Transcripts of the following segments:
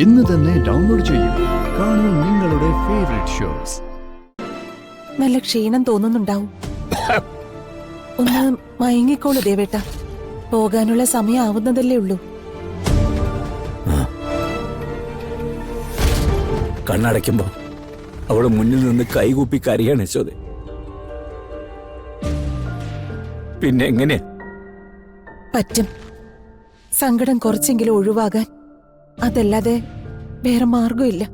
ഇന്ന് തന്നെ ഡൗൺലോഡ് ചെയ്യൂ. കാണൂ നിങ്ങളുടെ ഫേവറേറ്റ് ഷോസ്. നല്ല ക്ഷീണം തോന്നുന്നുണ്ടാവും. ഒന്ന് മയങ്ങിക്കോളൂ ദേവേട്ട. പോകാനുള്ള സമയം ആവുന്നതല്ലേ ഉള്ളൂ. കണ്ണടയ്ക്കുമ്പോ അവള് മുന്നിൽ നിന്ന് കൈകൂപ്പി കരയാണ് യശോദ. പിന്നെ എങ്ങനെയാ പറ്റും? സങ്കടം കുറച്ചെങ്കിലും ഒഴിവാകാൻ. അതല്ലാതെ വേറെ മാർഗമില്ല.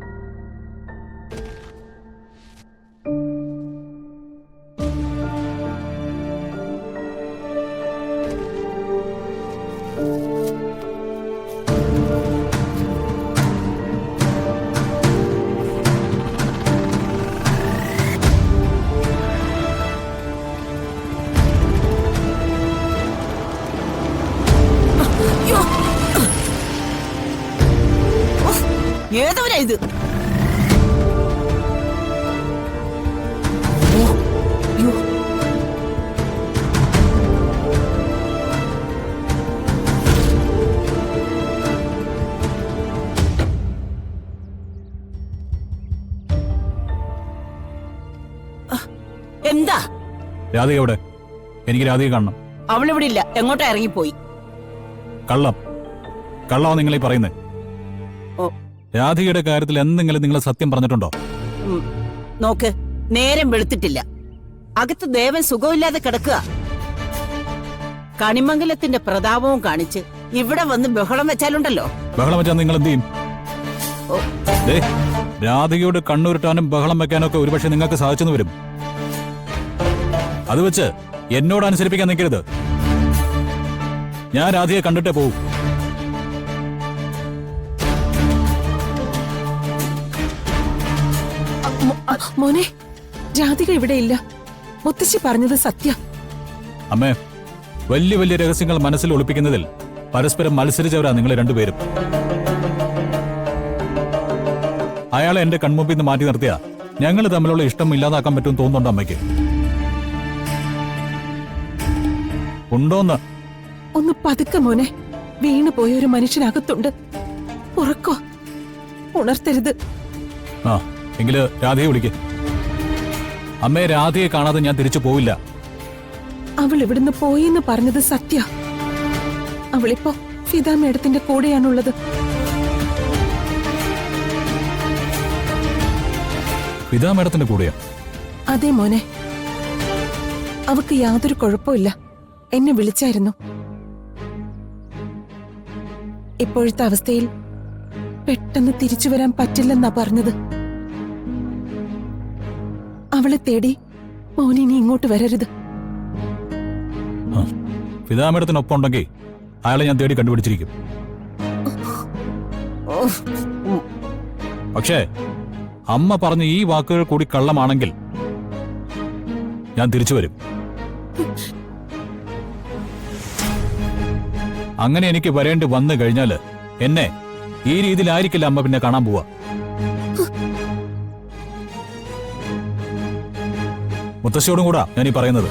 ഏതവരാ ഇത്? എന്താ? രാധിക എവിടെ? എനിക്ക് രാധിക കാണണം. അവളിവിടെ ഇല്ല. എങ്ങോട്ടാ ഇറങ്ങിപ്പോയി? കള്ളം. കള്ളമാ നിങ്ങളീ പറയുന്നേ? രാധികയുടെ കാര്യത്തിൽ എന്തെങ്കിലും നിങ്ങൾ സത്യം പറഞ്ഞിട്ടുണ്ടോ? നോക്ക്, നേരം വെളുത്തിട്ടില്ല. അകത്ത് ദേവൻ സുഖമില്ലാതെ കിടക്കുക. കണിമംഗലത്തിന്റെ പ്രതാപവും കാണിച്ച് ഇവിടെ വന്ന് ബഹളം വെച്ചാലുണ്ടല്ലോ. ബഹളം വെച്ചാൽ നിങ്ങൾ എന്ത് ചെയ്യും? രാധികയോട് കണ്ണുരുട്ടാനും ബഹളം വെക്കാനും ഒക്കെ ഒരുപക്ഷെ നിങ്ങൾക്ക് സാധിച്ചെന്ന് വരും. അത് വെച്ച് എന്നോട് അനുസരിപ്പിക്കാൻ നിൽക്കരുത്. ഞാൻ രാധികയെ കണ്ടിട്ടേ പോവും. മോനെ, രാധിക ഇവിടെ ഇല്ല. മുത്തശ്ശി പറഞ്ഞത് സത്യം. അമ്മേ, വലിയ വലിയ രഹസ്യങ്ങൾ മനസ്സിൽ ഒളിപ്പിക്കുന്നതിൽ പരസ്പരം മത്സരിച്ചവരാ നിങ്ങൾ രണ്ടുപേരും. അയാളെ എന്റെ കൺമുമ്പിൽ നിന്ന് മാറ്റി നിർത്തിയാ ഞങ്ങൾ തമ്മിലുള്ള ഇഷ്ടം ഇല്ലാതാക്കാൻ പറ്റുമെന്ന് തോന്നുന്നുണ്ടോ അമ്മയ്ക്ക്? ഉണ്ടോന്ന്? ഒന്ന് പതുക്കെ മോനെ. വീണു പോയ ഒരു മനുഷ്യനകത്തുണ്ട്. ഉറക്കോ, ഉണർത്തരുത്. ആ, എങ്കില് രാധയെ വിളിക്ക്. അമ്മയെ രാധയെ കാണാതെ ഞാൻ തിരിച്ചു പോവില്ല. അവൾ ഇവിടുന്ന് പോയിന്ന് പറഞ്ഞത് സത്യ. അവളിപ്പോ ഫിദ മേഡത്തിന്റെ കൂടെയാണുള്ളത്. ഫിദ മേഡത്തിന്റെ കൂടെയാ? അതെ മോനെ. അവക്ക് യാതൊരു കുഴപ്പമില്ല. എന്നെ വിളിച്ചായിരുന്നു. ഇപ്പോഴത്തെ അവസ്ഥയിൽ പെട്ടെന്ന് തിരിച്ചു വരാൻ പറ്റില്ലെന്നാ പറഞ്ഞത്. അവളെ തേടി മോനിനി ഇങ്ങോട്ട് വരരുത്. ഫിദ മേഡത്തിനൊപ്പം ഉണ്ടെങ്കിൽ അയാളെ ഞാൻ തേടി കണ്ടുപിടിച്ചിരിക്കും. പക്ഷേ അമ്മ പറഞ്ഞ ഈ വാക്കുകൾ കൂടി കള്ളമാണെങ്കിൽ ഞാൻ തിരിച്ചു വരും. അങ്ങനെ എനിക്ക് വരേണ്ടി വന്നു കഴിഞ്ഞാല് എന്നെ ഈ രീതിയിലായിരിക്കില്ല അമ്മ പിന്നെ കാണാൻ പോവാ. മുത്തശ്ശിയോടും കൂടാ ഞാൻ ഈ പറയുന്നത്.